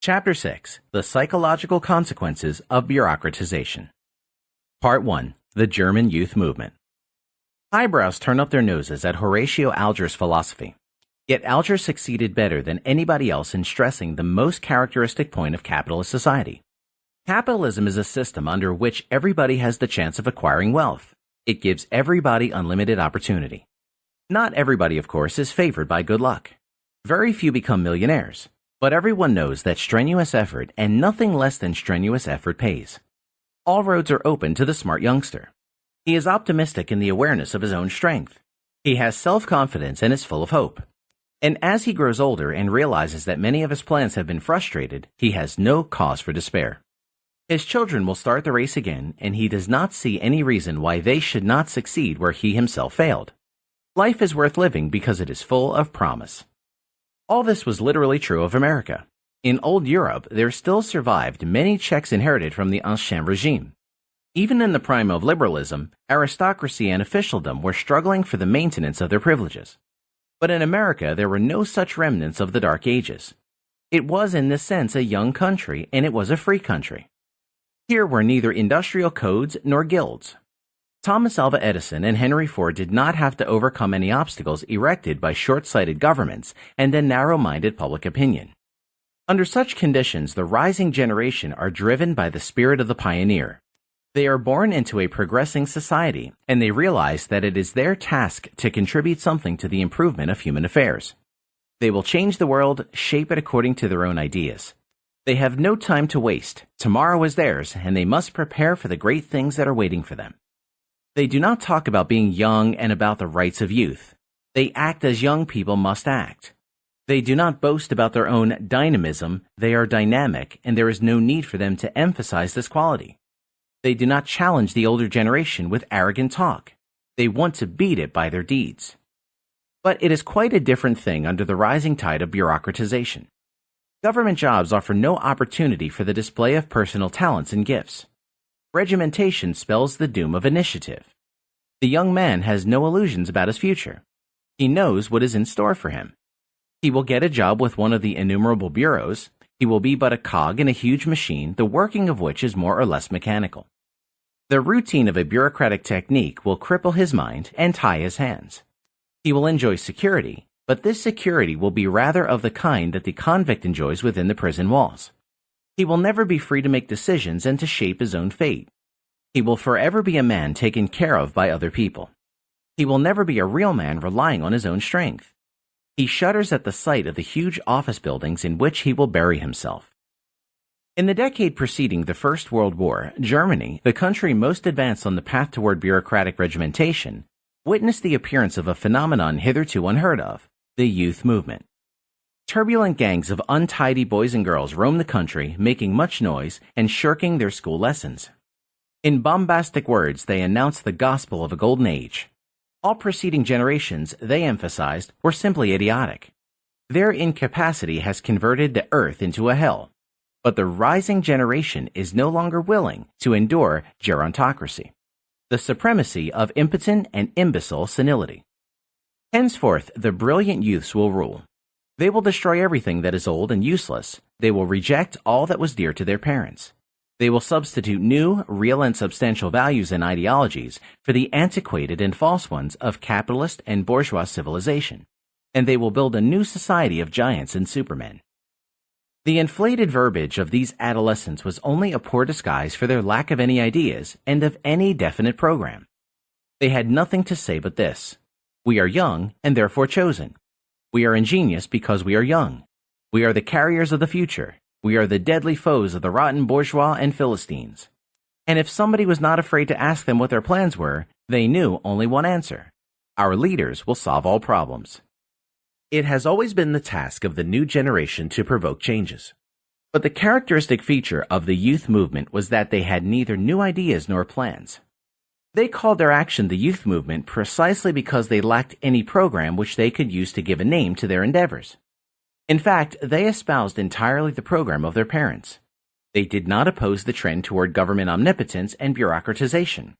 Chapter 6. The Psychological Consequences of Bureaucratization. Part 1. The German Youth Movement. Highbrows turn up their noses at Horatio Alger's philosophy. Yet Alger succeeded better than anybody else in stressing the most characteristic point of capitalist society. Capitalism is a system under which everybody has the chance of acquiring wealth. It gives everybody unlimited opportunity. Not everybody, of course, is favored by good luck. Very few become millionaires, but everyone knows that strenuous effort and nothing less than strenuous effort pays. All roads are open to the smart youngster. He is optimistic in the awareness of his own strength. He has self-confidence and is full of hope. And as he grows older and realizes that many of his plans have been frustrated, he has no cause for despair. His children will start the race again, and he does not see any reason why they should not succeed where he himself failed. Life is worth living because it is full of promise. All this was literally true of America. In old Europe, there still survived many checks inherited from the Ancien regime. Even in the prime of liberalism, aristocracy and officialdom were struggling for the maintenance of their privileges. But in America, there were no such remnants of the Dark Ages. It was in this sense a young country, and it was a free country. Here were neither industrial codes nor guilds. Thomas Alva Edison and Henry Ford did not have to overcome any obstacles erected by short-sighted governments and a narrow-minded public opinion. Under such conditions, the rising generation are driven by the spirit of the pioneer. They are born into a progressing society, and they realize that it is their task to contribute something to the improvement of human affairs. They will change the world, shape it according to their own ideas. They have no time to waste. Tomorrow is theirs, and they must prepare for the great things that are waiting for them. They do not talk about being young and about the rights of youth. They act as young people must act. They do not boast about their own dynamism. They are dynamic, and there is no need for them to emphasize this quality. They do not challenge the older generation with arrogant talk. They want to beat it by their deeds. But it is quite a different thing under the rising tide of bureaucratization. Government jobs offer no opportunity for the display of personal talents and gifts. Regimentation spells the doom of initiative. The young man has no illusions about his future. He knows what is in store for him. He will get a job with one of the innumerable bureaus. He will be but a cog in a huge machine, the working of which is more or less mechanical. The routine of a bureaucratic technique will cripple his mind and tie his hands. He will enjoy security, but this security will be rather of the kind that the convict enjoys within the prison walls. He will never be free to make decisions and to shape his own fate. He will forever be a man taken care of by other people. He will never be a real man relying on his own strength. He shudders at the sight of the huge office buildings in which he will bury himself. In the decade preceding the First World War, Germany, the country most advanced on the path toward bureaucratic regimentation, witnessed the appearance of a phenomenon hitherto unheard of, the youth movement. Turbulent gangs of untidy boys and girls roam the country, making much noise and shirking their school lessons. In bombastic words, they announce the gospel of a golden age. All preceding generations, they emphasized, were simply idiotic. Their incapacity has converted the earth into a hell. But the rising generation is no longer willing to endure gerontocracy, the supremacy of impotent and imbecile senility. Henceforth, the brilliant youths will rule. They will destroy everything that is old and useless. They will reject all that was dear to their parents. They will substitute new, real and substantial values and ideologies for the antiquated and false ones of capitalist and bourgeois civilization, and they will build a new society of giants and supermen. The inflated verbiage of these adolescents was only a poor disguise for their lack of any ideas and of any definite program. They had nothing to say but this: we are young and therefore chosen. We are ingenious because we are young. We are the carriers of the future. We are the deadly foes of the rotten bourgeois and Philistines. And if somebody was not afraid to ask them what their plans were, they knew only one answer: our leaders will solve all problems. It has always been the task of the new generation to provoke changes. But the characteristic feature of the youth movement was that they had neither new ideas nor plans. They called their action the youth movement precisely because they lacked any program which they could use to give a name to their endeavors. In fact, they espoused entirely the program of their parents. They did not oppose the trend toward government omnipotence and bureaucratization.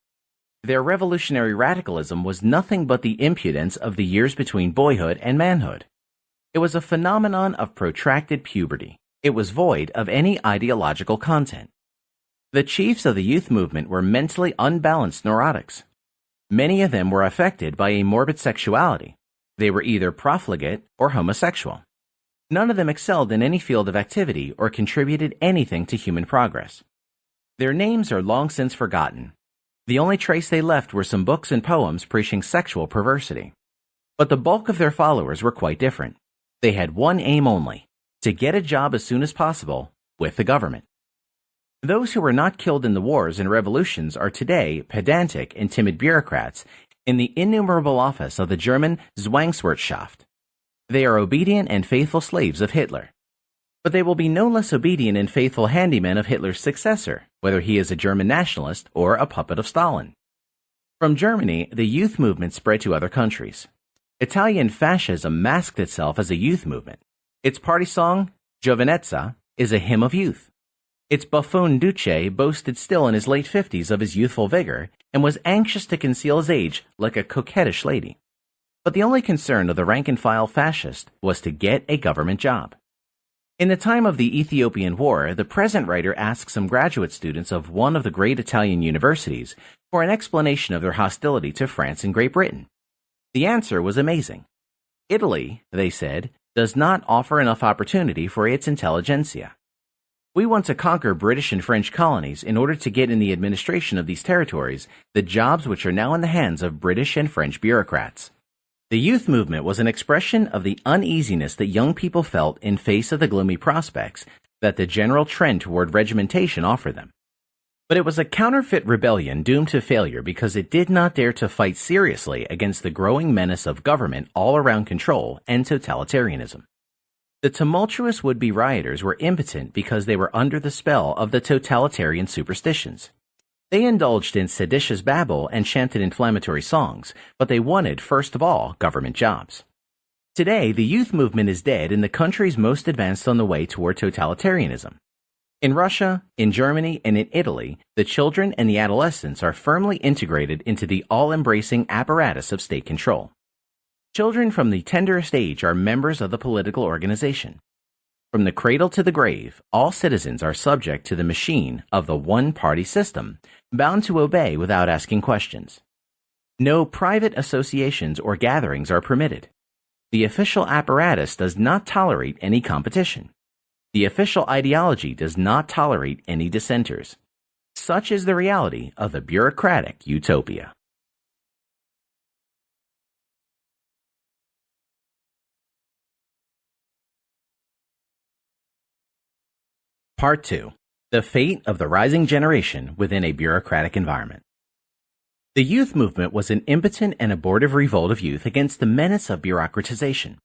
Their revolutionary radicalism was nothing but the impudence of the years between boyhood and manhood. It was a phenomenon of protracted puberty, It was void of any ideological content. The chiefs of the youth movement were mentally unbalanced neurotics. Many of them were affected by a morbid sexuality. They were either profligate or homosexual. None of them excelled in any field of activity or contributed anything to human progress. Their names are long since forgotten. The only trace they left were some books and poems preaching sexual perversity. But the bulk of their followers were quite different. They had one aim only: to get a job as soon as possible with the government. Those who were not killed in the wars and revolutions are today pedantic and timid bureaucrats in the innumerable office of the German Zwangswirtschaft. They are obedient and faithful slaves of Hitler. But they will be no less obedient and faithful handymen of Hitler's successor, whether he is a German nationalist or a puppet of Stalin. From Germany, the youth movement spread to other countries. Italian fascism masked itself as a youth movement. Its party song, Giovinezza, is a hymn of youth. Its buffoon Duce boasted still in his late 50s of his youthful vigor and was anxious to conceal his age like a coquettish lady. But the only concern of the rank-and-file fascist was to get a government job. In the time of the Ethiopian War, the present writer asks some graduate students of one of the great Italian universities for an explanation of their hostility to France and Great Britain. The answer was amazing. Italy, they said, does not offer enough opportunity for its intelligentsia. We want to conquer British and French colonies in order to get in the administration of these territories the jobs which are now in the hands of British and French bureaucrats. The youth movement was an expression of the uneasiness that young people felt in face of the gloomy prospects that the general trend toward regimentation offered them. But it was a counterfeit rebellion doomed to failure because it did not dare to fight seriously against the growing menace of government all-around control and totalitarianism. The tumultuous would-be rioters were impotent because they were under the spell of the totalitarian superstitions. They indulged in seditious babble and chanted inflammatory songs, but they wanted, first of all, government jobs. Today, the youth movement is dead in the countries most advanced on the way toward totalitarianism. In Russia, in Germany, and in Italy, the children and the adolescents are firmly integrated into the all-embracing apparatus of state control. Children from the tenderest age are members of the political organization. From the cradle to the grave, all citizens are subject to the machine of the one-party system, bound to obey without asking questions. No private associations or gatherings are permitted. The official apparatus does not tolerate any competition. The official ideology does not tolerate any dissenters. Such is the reality of the bureaucratic utopia. Part 2. The Fate of the Rising Generation Within a Bureaucratic Environment. The youth movement was an impotent and abortive revolt of youth against the menace of bureaucratization.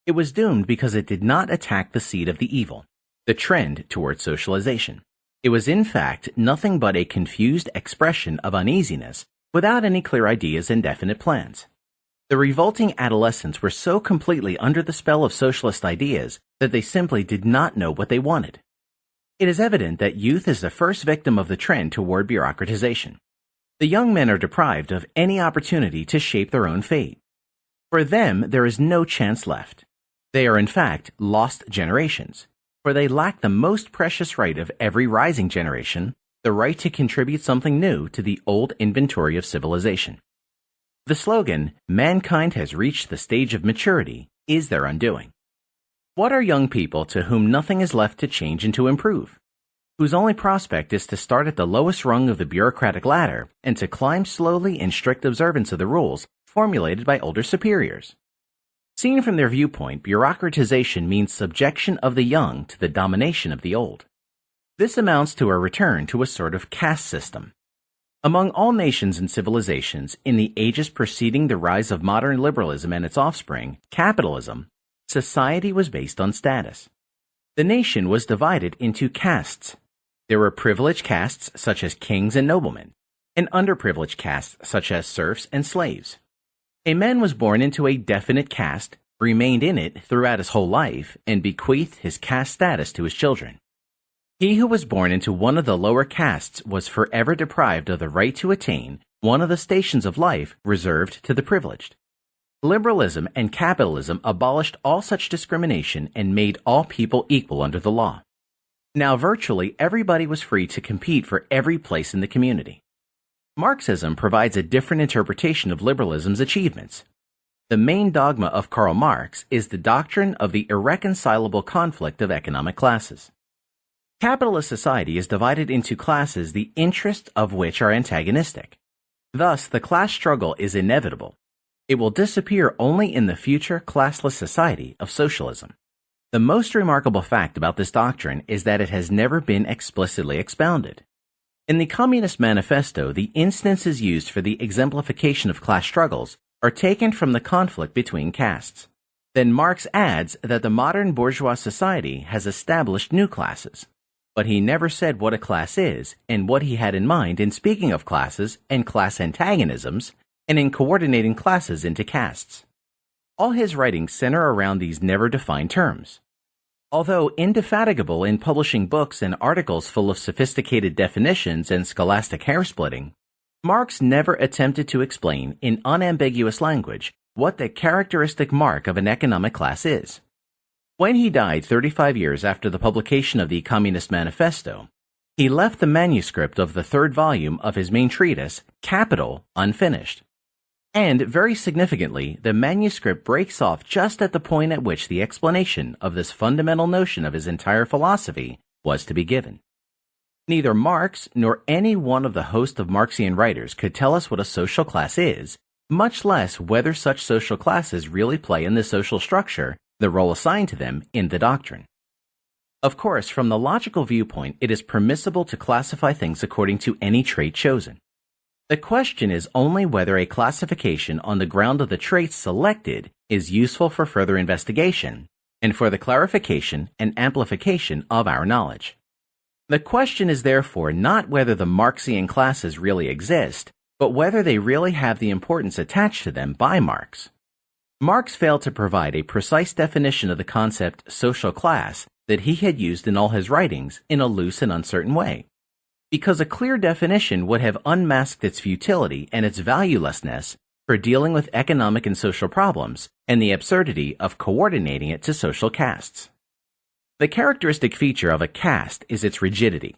It was doomed because it did not attack the seed of the evil, the trend toward socialization. It was in fact nothing but a confused expression of uneasiness without any clear ideas and definite plans. The revolting adolescents were so completely under the spell of socialist ideas that they simply did not know what they wanted. It is evident that youth is the first victim of the trend toward bureaucratization. The young men are deprived of any opportunity to shape their own fate. For them, there is no chance left. They are in fact lost generations, for they lack the most precious right of every rising generation, the right to contribute something new to the old inventory of civilization. The slogan, "Mankind has reached the stage of maturity," is their undoing. What are young people to whom nothing is left to change and to improve? Whose only prospect is to start at the lowest rung of the bureaucratic ladder and to climb slowly in strict observance of the rules formulated by older superiors? Seen from their viewpoint, bureaucratization means subjection of the young to the domination of the old. This amounts to a return to a sort of caste system. Among all nations and civilizations, in the ages preceding the rise of modern liberalism and its offspring, capitalism, society was based on status. The nation was divided into castes. There were privileged castes such as kings and noblemen, and underprivileged castes such as serfs and slaves. A man was born into a definite caste, remained in it throughout his whole life, and bequeathed his caste status to his children. He who was born into one of the lower castes was forever deprived of the right to attain one of the stations of life reserved to the privileged. Liberalism and capitalism abolished all such discrimination and made all people equal under the law. Now virtually everybody was free to compete for every place in the community. Marxism provides a different interpretation of liberalism's achievements. The main dogma of Karl Marx is the doctrine of the irreconcilable conflict of economic classes. Capitalist society is divided into classes the interests of which are antagonistic. Thus, the class struggle is inevitable. It will disappear only in the future classless society of socialism. The most remarkable fact about this doctrine is that it has never been explicitly expounded. In the Communist Manifesto, the instances used for the exemplification of class struggles are taken from the conflict between castes. Then Marx adds that the modern bourgeois society has established new classes. But he never said what a class is and what he had in mind in speaking of classes and class antagonisms and in coordinating classes into castes. All his writings center around these never-defined terms. Although indefatigable in publishing books and articles full of sophisticated definitions and scholastic hair-splitting, Marx never attempted to explain in unambiguous language what the characteristic mark of an economic class is. When he died 35 years after the publication of the Communist Manifesto, he left the manuscript of the third volume of his main treatise, Capital, unfinished. And, very significantly, the manuscript breaks off just at the point at which the explanation of this fundamental notion of his entire philosophy was to be given. Neither Marx nor any one of the host of Marxian writers could tell us what a social class is, much less whether such social classes really play in the social structure, the role assigned to them in the doctrine. Of course, from the logical viewpoint, it is permissible to classify things according to any trait chosen. The question is only whether a classification on the ground of the traits selected is useful for further investigation and for the clarification and amplification of our knowledge. The question is therefore not whether the Marxian classes really exist, but whether they really have the importance attached to them by Marx. Marx failed to provide a precise definition of the concept social class that he had used in all his writings in a loose and uncertain way, because a clear definition would have unmasked its futility and its valuelessness for dealing with economic and social problems and the absurdity of coordinating it to social castes. The characteristic feature of a caste is its rigidity.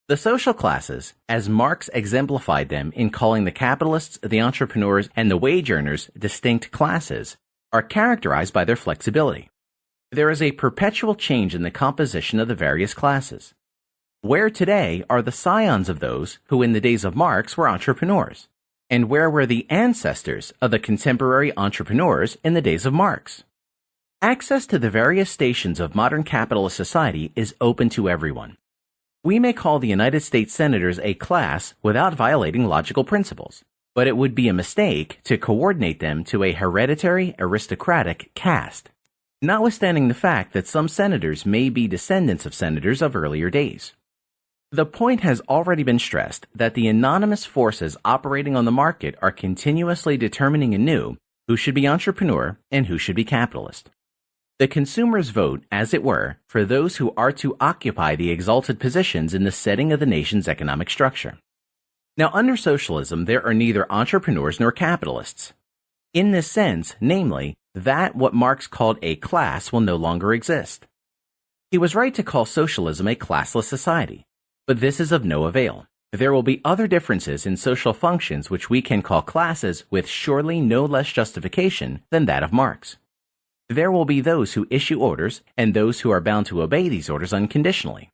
The social classes, as Marx exemplified them in calling the capitalists, the entrepreneurs, and the wage earners distinct classes, are characterized by their flexibility. There is a perpetual change in the composition of the various classes. Where today are the scions of those who in the days of Marx were entrepreneurs? And where were the ancestors of the contemporary entrepreneurs in the days of Marx? Access to the various stations of modern capitalist society is open to everyone. We may call the United States senators a class without violating logical principles, but it would be a mistake to coordinate them to a hereditary aristocratic caste, notwithstanding the fact that some senators may be descendants of senators of earlier days. The point has already been stressed that the anonymous forces operating on the market are continuously determining anew who should be entrepreneur and who should be capitalist. The consumers vote, as it were, for those who are to occupy the exalted positions in the setting of the nation's economic structure. Now, under socialism, there are neither entrepreneurs nor capitalists. In this sense, namely, that what Marx called a class will no longer exist. He was right to call socialism a classless society. But this is of no avail. There will be other differences in social functions which we can call classes with surely no less justification than that of Marx. There will be those who issue orders and those who are bound to obey these orders unconditionally.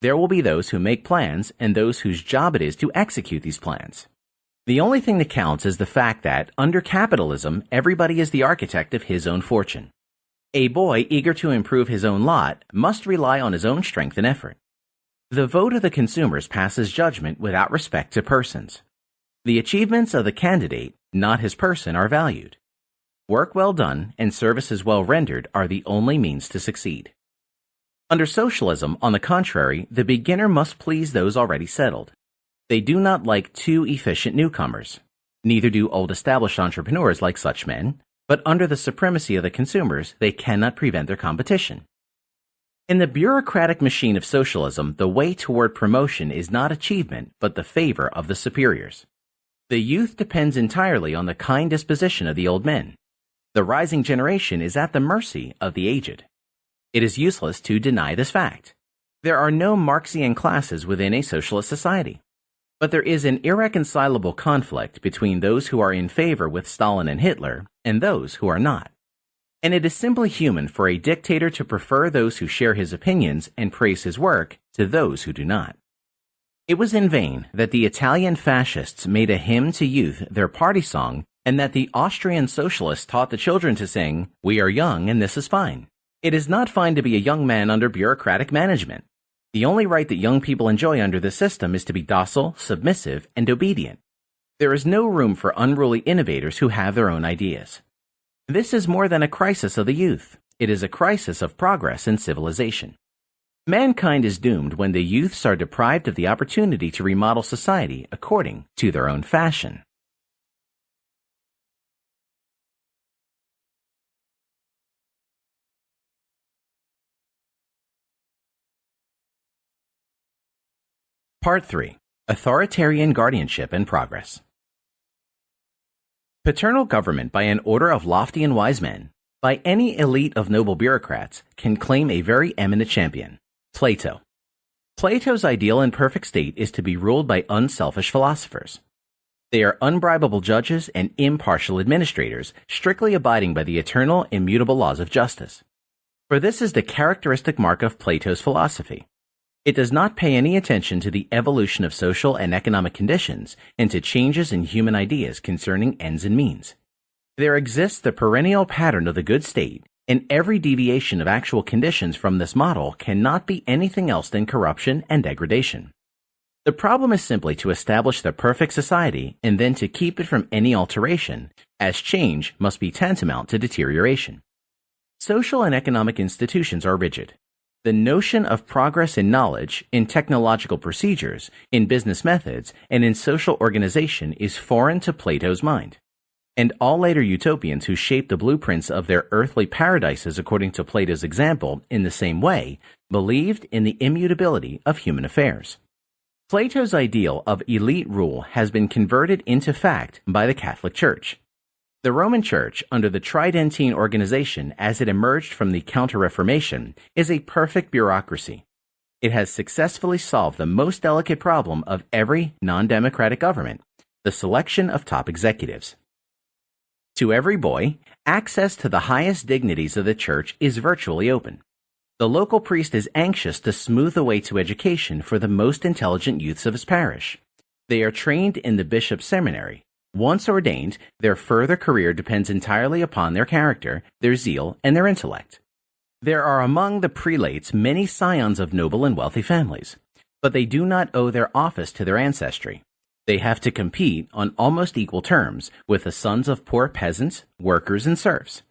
There will be those who make plans and those whose job it is to execute these plans. The only thing that counts is the fact that, under capitalism, everybody is the architect of his own fortune. A boy eager to improve his own lot must rely on his own strength and effort. The vote of the consumers passes judgment without respect to persons. The achievements of the candidate, not his person, are valued. Work well done and services well rendered are the only means to succeed. Under socialism, on the contrary, the beginner must please those already settled. They do not like too efficient newcomers. Neither do old established entrepreneurs like such men, but under the supremacy of the consumers, they cannot prevent their competition. In the bureaucratic machine of socialism, the way toward promotion is not achievement, but the favor of the superiors. The youth depends entirely on the kind disposition of the old men, The rising generation is at the mercy of the aged. It is useless to deny this fact. There are no Marxian classes within a socialist society. But there is an irreconcilable conflict between those who are in favor with Stalin and Hitler and those who are not. And it is simply human for a dictator to prefer those who share his opinions and praise his work to those who do not. It was in vain that the Italian fascists made a hymn to youth their party song, and that the Austrian socialists taught the children to sing, "We are young and this is fine." It is not fine to be a young man under bureaucratic management. The only right that young people enjoy under this system is to be docile, submissive, and obedient. There is no room for unruly innovators who have their own ideas. This is more than a crisis of the youth. It is a crisis of progress and civilization. Mankind is doomed when the youths are deprived of the opportunity to remodel society according to their own fashion. Part 3. Authoritarian Guardianship and Progress. Paternal government by an order of lofty and wise men, by any elite of noble bureaucrats, can claim a very eminent champion, Plato. Plato's ideal and perfect state is to be ruled by unselfish philosophers. They are unbribable judges and impartial administrators, strictly abiding by the eternal, immutable laws of justice. For this is the characteristic mark of Plato's philosophy. It does not pay any attention to the evolution of social and economic conditions and to changes in human ideas concerning ends and means. There exists the perennial pattern of the good state, and every deviation of actual conditions from this model cannot be anything else than corruption and degradation. The problem is simply to establish the perfect society and then to keep it from any alteration, as change must be tantamount to deterioration. Social and economic institutions are rigid. The notion of progress in knowledge, in technological procedures, in business methods, and in social organization is foreign to Plato's mind. And all later utopians who shaped the blueprints of their earthly paradises according to Plato's example in the same way believed in the immutability of human affairs. Plato's ideal of elite rule has been converted into fact by the Catholic Church. The Roman Church, under the Tridentine organization as it emerged from the Counter-Reformation, is a perfect bureaucracy. It has successfully solved the most delicate problem of every non-democratic government, the selection of top executives. To every boy, access to the highest dignities of the church is virtually open. The local priest is anxious to smooth the way to education for the most intelligent youths of his parish. They are trained in the bishop's seminary. Once ordained, their further career depends entirely upon their character, their zeal, and their intellect. There are among the prelates many scions of noble and wealthy families, but they do not owe their office to their ancestry. They have to compete on almost equal terms with the sons of poor peasants, workers, and serfs.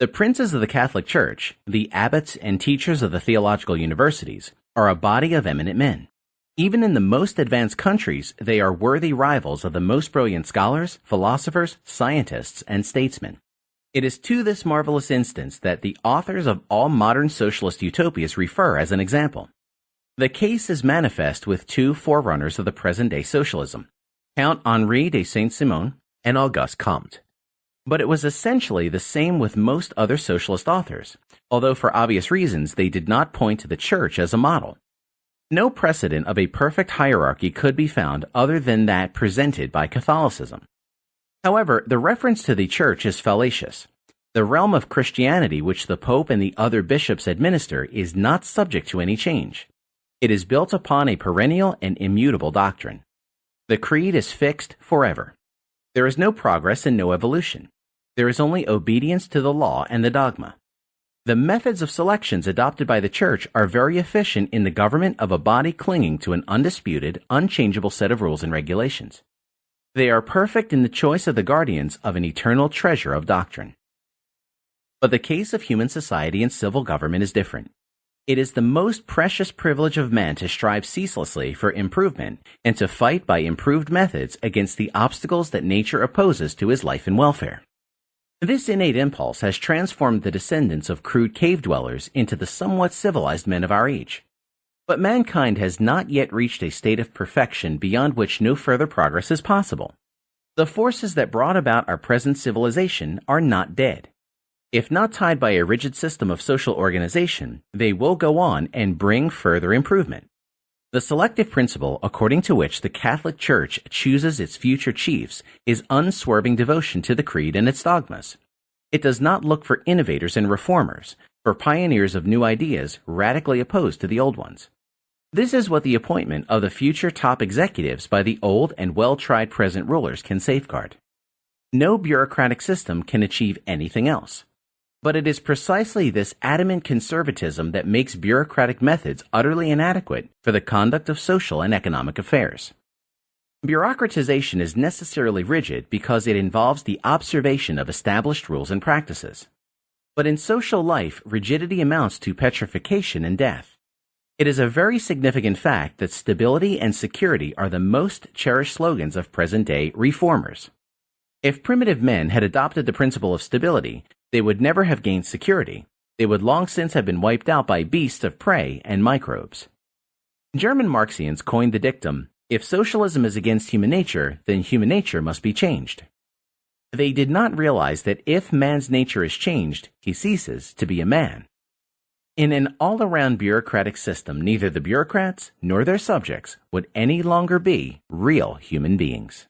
The princes of the Catholic Church, the abbots and teachers of the theological universities, are a body of eminent men. Even in the most advanced countries, they are worthy rivals of the most brilliant scholars, philosophers, scientists, and statesmen. It is to this marvelous instance that the authors of all modern socialist utopias refer as an example. The case is manifest with two forerunners of the present-day socialism, Count Henri de Saint-Simon and Auguste Comte. But it was essentially the same with most other socialist authors, although for obvious reasons they did not point to the church as a model. No precedent of a perfect hierarchy could be found other than that presented by Catholicism. However, the reference to the church is fallacious. The realm of Christianity which the Pope and the other bishops administer is not subject to any change. It is built upon a perennial and immutable doctrine. The creed is fixed forever. There is no progress and no evolution. There is only obedience to the law and the dogma. The methods of selections adopted by the Church are very efficient in the government of a body clinging to an undisputed, unchangeable set of rules and regulations. They are perfect in the choice of the guardians of an eternal treasure of doctrine. But the case of human society and civil government is different. It is the most precious privilege of man to strive ceaselessly for improvement and to fight by improved methods against the obstacles that nature opposes to his life and welfare. This innate impulse has transformed the descendants of crude cave dwellers into the somewhat civilized men of our age. But mankind has not yet reached a state of perfection beyond which no further progress is possible. The forces that brought about our present civilization are not dead. If not tied by a rigid system of social organization, they will go on and bring further improvement. The selective principle according to which the Catholic Church chooses its future chiefs is unswerving devotion to the creed and its dogmas. It does not look for innovators and reformers, for pioneers of new ideas radically opposed to the old ones. This is what the appointment of the future top executives by the old and well-tried present rulers can safeguard. No bureaucratic system can achieve anything else. But it is precisely this adamant conservatism that makes bureaucratic methods utterly inadequate for the conduct of social and economic affairs. Bureaucratization is necessarily rigid because it involves the observation of established rules and practices. But in social life, rigidity amounts to petrification and death. It is a very significant fact that stability and security are the most cherished slogans of present-day reformers. If primitive men had adopted the principle of stability, they would never have gained security. They would long since have been wiped out by beasts of prey and microbes. German Marxians coined the dictum, "If socialism is against human nature, then human nature must be changed." They did not realize that if man's nature is changed, he ceases to be a man. In an all-around bureaucratic system, neither the bureaucrats nor their subjects would any longer be real human beings.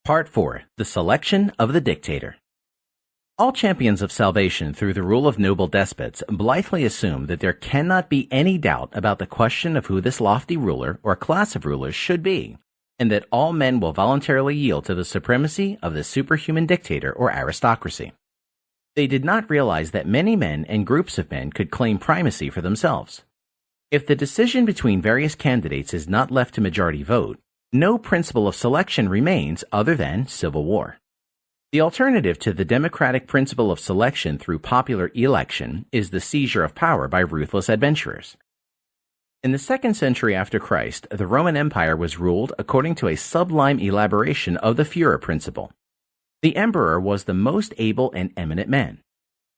Part 4. The Selection of the Dictator. All champions of salvation through the rule of noble despots blithely assume that there cannot be any doubt about the question of who this lofty ruler or class of rulers should be, and that all men will voluntarily yield to the supremacy of the superhuman dictator or aristocracy. They did not realize that many men and groups of men could claim primacy for themselves. If the decision between various candidates is not left to majority vote, no principle of selection remains other than civil war. The alternative to the democratic principle of selection through popular election is the seizure of power by ruthless adventurers. In the 2nd century after Christ, the Roman Empire was ruled according to a sublime elaboration of the Führer principle. The emperor was the most able and eminent man.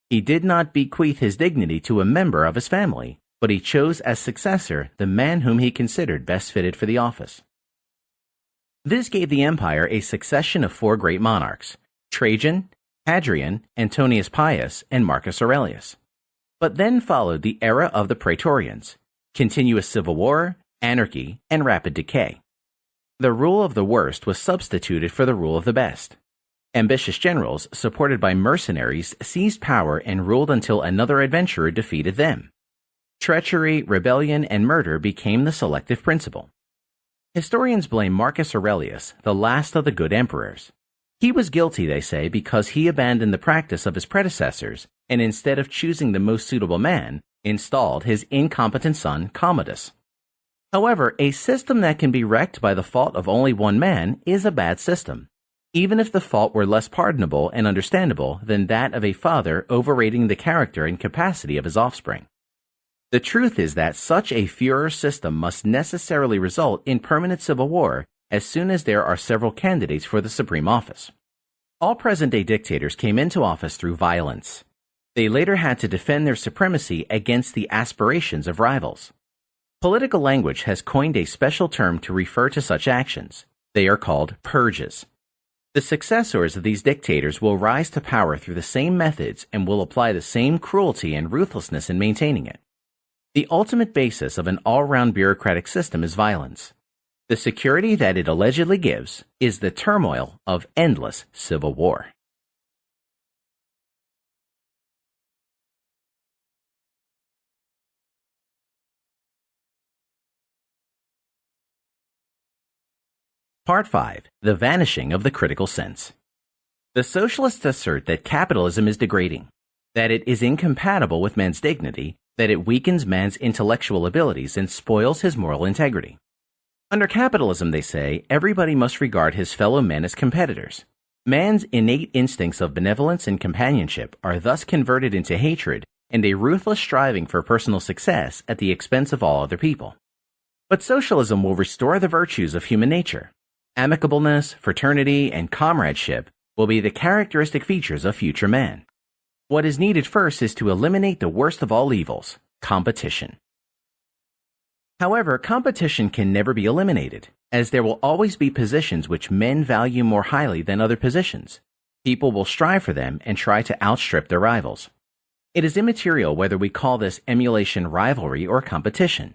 He did not bequeath his dignity to a member of his family, but he chose as successor the man whom he considered best fitted for the office. This gave the empire a succession of 4 great monarchs: Trajan, Hadrian, Antonius Pius, and Marcus Aurelius. But then followed the era of the Praetorians, continuous civil war, anarchy, and rapid decay. The rule of the worst was substituted for the rule of the best. Ambitious generals, supported by mercenaries, seized power and ruled until another adventurer defeated them. Treachery, rebellion, and murder became the selective principle. Historians blame Marcus Aurelius, the last of the good emperors. He was guilty, they say, because he abandoned the practice of his predecessors and instead of choosing the most suitable man, installed his incompetent son Commodus. However, a system that can be wrecked by the fault of only one man is a bad system, even if the fault were less pardonable and understandable than that of a father overrating the character and capacity of his offspring. The truth is that such a Führer system must necessarily result in permanent civil war as soon as there are several candidates for the supreme office. All present-day dictators came into office through violence. They later had to defend their supremacy against the aspirations of rivals. Political language has coined a special term to refer to such actions. They are called purges. The successors of these dictators will rise to power through the same methods and will apply the same cruelty and ruthlessness in maintaining it. The ultimate basis of an all-round bureaucratic system is violence. The security that it allegedly gives is the turmoil of endless civil war. Part 5. The Vanishing of the Critical Sense. The socialists assert that capitalism is degrading, that it is incompatible with man's dignity, that it weakens man's intellectual abilities and spoils his moral integrity. Under capitalism, they say, everybody must regard his fellow men as competitors. Man's innate instincts of benevolence and companionship are thus converted into hatred and a ruthless striving for personal success at the expense of all other people. But socialism will restore the virtues of human nature. Amicableness, fraternity, and comradeship will be the characteristic features of future man. What is needed first is to eliminate the worst of all evils, competition. However, competition can never be eliminated, as there will always be positions which men value more highly than other positions. People will strive for them and try to outstrip their rivals. It is immaterial whether we call this emulation rivalry or competition.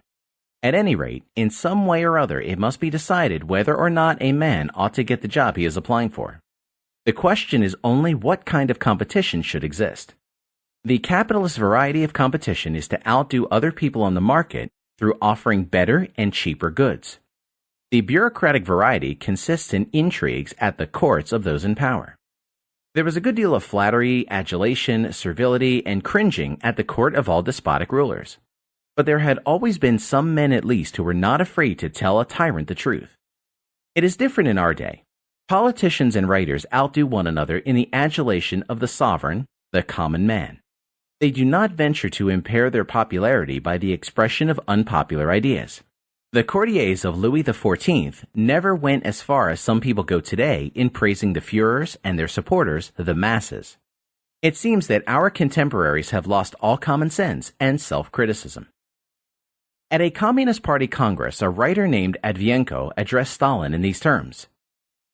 At any rate, in some way or other, it must be decided whether or not a man ought to get the job he is applying for. The question is only what kind of competition should exist. The capitalist variety of competition is to outdo other people on the market through offering better and cheaper goods. The bureaucratic variety consists in intrigues at the courts of those in power. There was a good deal of flattery, adulation, servility, and cringing at the court of all despotic rulers. But there had always been some men at least who were not afraid to tell a tyrant the truth. It is different in our day. Politicians and writers outdo one another in the adulation of the sovereign, the common man. They do not venture to impair their popularity by the expression of unpopular ideas. The courtiers of Louis XIV never went as far as some people go today in praising the Führers and their supporters, the masses. It seems that our contemporaries have lost all common sense and self-criticism. At a Communist Party Congress, a writer named Advienko addressed Stalin in these terms: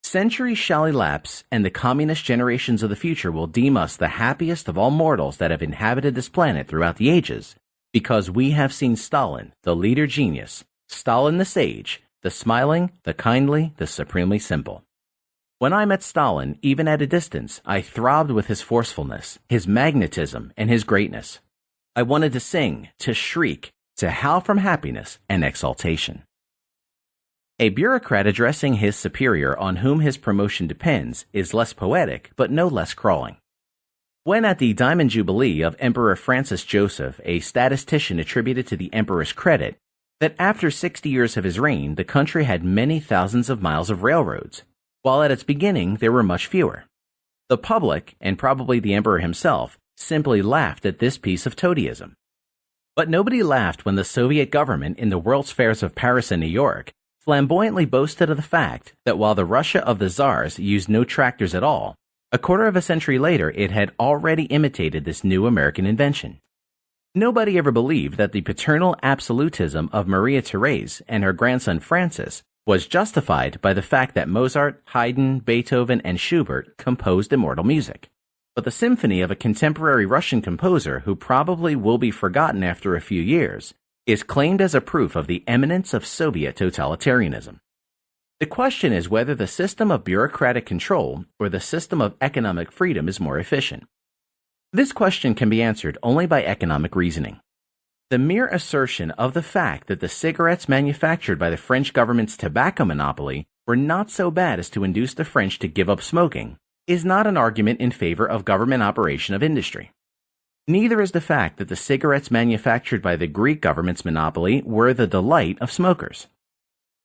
"Centuries shall elapse, and the communist generations of the future will deem us the happiest of all mortals that have inhabited this planet throughout the ages, because we have seen Stalin, the leader genius, Stalin the sage, the smiling, the kindly, the supremely simple. When I met Stalin, even at a distance, I throbbed with his forcefulness, his magnetism, and his greatness. I wanted to sing, to shriek, to howl from happiness and exultation." A bureaucrat addressing his superior on whom his promotion depends is less poetic, but no less crawling. When at the Diamond Jubilee of Emperor Francis Joseph, a statistician attributed to the emperor's credit that after 60 years of his reign, the country had many thousands of miles of railroads, while at its beginning there were much fewer. The public, and probably the emperor himself, simply laughed at this piece of toadyism. But nobody laughed when the Soviet government in the World's Fairs of Paris and New York flamboyantly boasted of the fact that while the Russia of the Tsars used no tractors at all, a quarter of a century later it had already imitated this new American invention. Nobody ever believed that the paternal absolutism of Maria Therese and her grandson Francis was justified by the fact that Mozart, Haydn, Beethoven, and Schubert composed immortal music. But the symphony of a contemporary Russian composer who probably will be forgotten after a few years is claimed as a proof of the eminence of Soviet totalitarianism. The question is whether the system of bureaucratic control or the system of economic freedom is more efficient. This question can be answered only by economic reasoning. The mere assertion of the fact that the cigarettes manufactured by the French government's tobacco monopoly were not so bad as to induce the French to give up smoking is not an argument in favor of government operation of industry. Neither is the fact that the cigarettes manufactured by the Greek government's monopoly were the delight of smokers.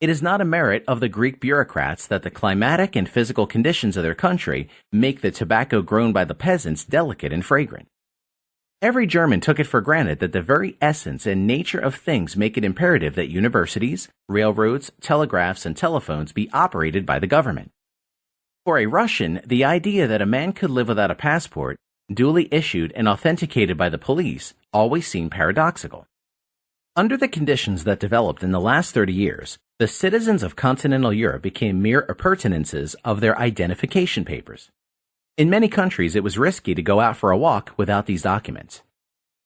It is not a merit of the Greek bureaucrats that the climatic and physical conditions of their country make the tobacco grown by the peasants delicate and fragrant. Every German took it for granted that the very essence and nature of things make it imperative that universities, railroads, telegraphs, and telephones be operated by the government. For a Russian, the idea that a man could live without a passport, duly issued and authenticated by the police, always seemed paradoxical. Under the conditions that developed in the last 30 years, the citizens of continental Europe became mere appurtenances of their identification papers. In many countries, it was risky to go out for a walk without these documents.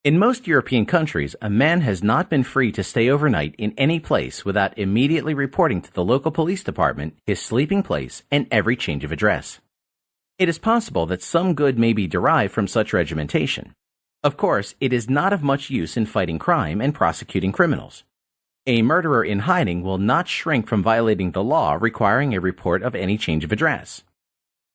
In most European countries, a man has not been free to stay overnight in any place without immediately reporting to the local police department his sleeping place and every change of address. It is possible that some good may be derived from such regimentation. Of course, it is not of much use in fighting crime and prosecuting criminals. A murderer in hiding will not shrink from violating the law requiring a report of any change of address.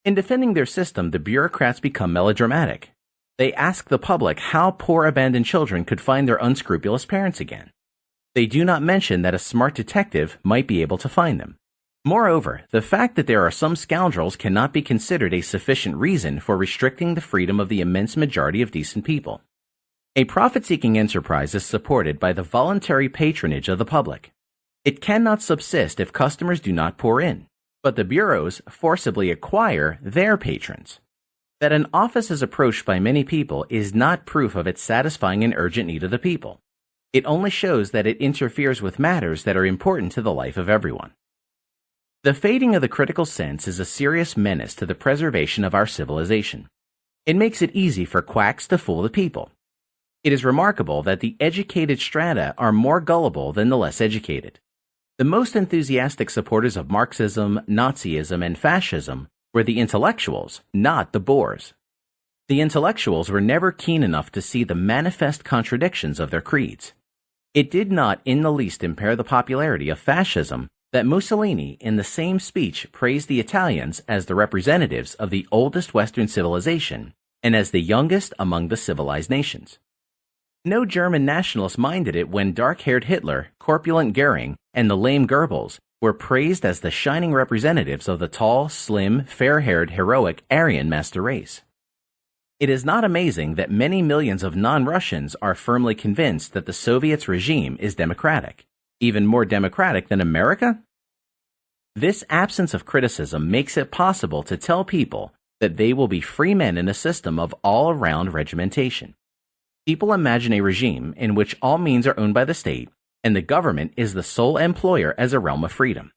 In defending their system, the bureaucrats become melodramatic. They ask the public how poor abandoned children could find their unscrupulous parents again. They do not mention that a smart detective might be able to find them. Moreover, the fact that there are some scoundrels cannot be considered a sufficient reason for restricting the freedom of the immense majority of decent people. A profit-seeking enterprise is supported by the voluntary patronage of the public. It cannot subsist if customers do not pour in, but the bureaus forcibly acquire their patrons. That an office is approached by many people is not proof of its satisfying an urgent need of the people. It only shows that it interferes with matters that are important to the life of everyone. The fading of the critical sense is a serious menace to the preservation of our civilization. It makes it easy for quacks to fool the people. It is remarkable that the educated strata are more gullible than the less educated. The most enthusiastic supporters of Marxism, Nazism, and fascism were the intellectuals, not the bores. The intellectuals were never keen enough to see the manifest contradictions of their creeds. It did not in the least impair the popularity of fascism that Mussolini in the same speech praised the Italians as the representatives of the oldest Western civilization and as the youngest among the civilized nations. No German nationalist minded it when dark-haired Hitler, corpulent Goering, and the lame Goebbels were praised as the shining representatives of the tall, slim, fair-haired, heroic Aryan master race. It is not amazing that many millions of non-Russians are firmly convinced that the Soviets' regime is democratic, even more democratic than America? This absence of criticism makes it possible to tell people that they will be free men in a system of all-around regimentation. People imagine a regime in which all means are owned by the state and the government is the sole employer as a realm of freedom.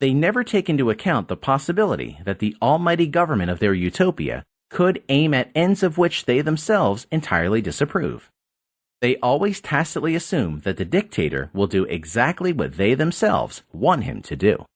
They never take into account the possibility that the almighty government of their utopia could aim at ends of which they themselves entirely disapprove. They always tacitly assume that the dictator will do exactly what they themselves want him to do.